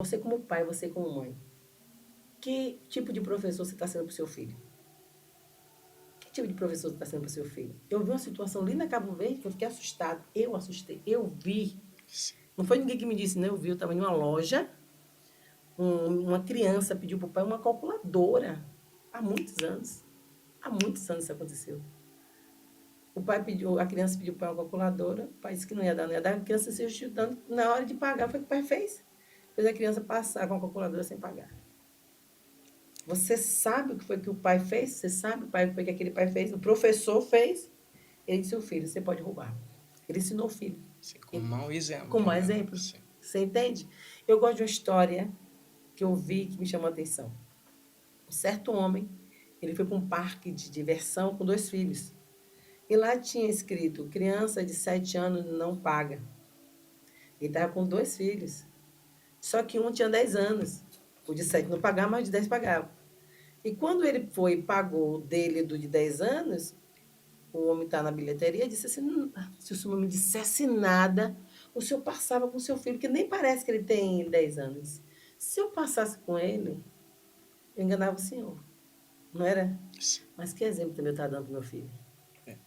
Você como pai, você como mãe, que tipo de professor você está sendo para o seu filho? Que tipo de professor você está sendo para o seu filho? Eu vi uma situação ali na Cabo Verde que eu fiquei assustada. Eu assustei. Eu vi. Não foi ninguém que me disse, não. Eu vi. Eu estava em uma loja. Uma criança pediu para o pai uma calculadora. Há muitos anos. Há muitos anos isso aconteceu. O pai pediu, a criança pediu para o pai uma calculadora. O pai disse que não ia dar, não ia dar. A criança se estudando. Na hora de pagar, foi o que o pai fez. Fez a criança passar com a calculadora sem pagar. Você sabe o que foi que o pai fez? Você sabe o que foi que aquele pai fez? O professor fez. Ele disse, seu filho, você pode roubar. Ele ensinou o filho. Sim, com um mau exemplo, Com mau né? exemplo. Sim. Você entende? Eu gosto de uma história que eu vi que me chamou a atenção. Um certo homem, ele foi para um parque de diversão com 2 filhos. E lá tinha escrito, criança de 7 anos não paga. Ele estava com 2 filhos. Só que um tinha 10 anos. O de 7 não pagava, mas o de 10 pagava. E quando ele foi e pagou o dele do de 10 anos, o homem está na bilheteria e disse assim: se o senhor não me dissesse nada, o senhor passava com o seu filho, que nem parece que ele tem 10 anos. Se eu passasse com ele, eu enganava o senhor. Não era? Sim. Mas que exemplo também eu estava dando para o meu filho? É.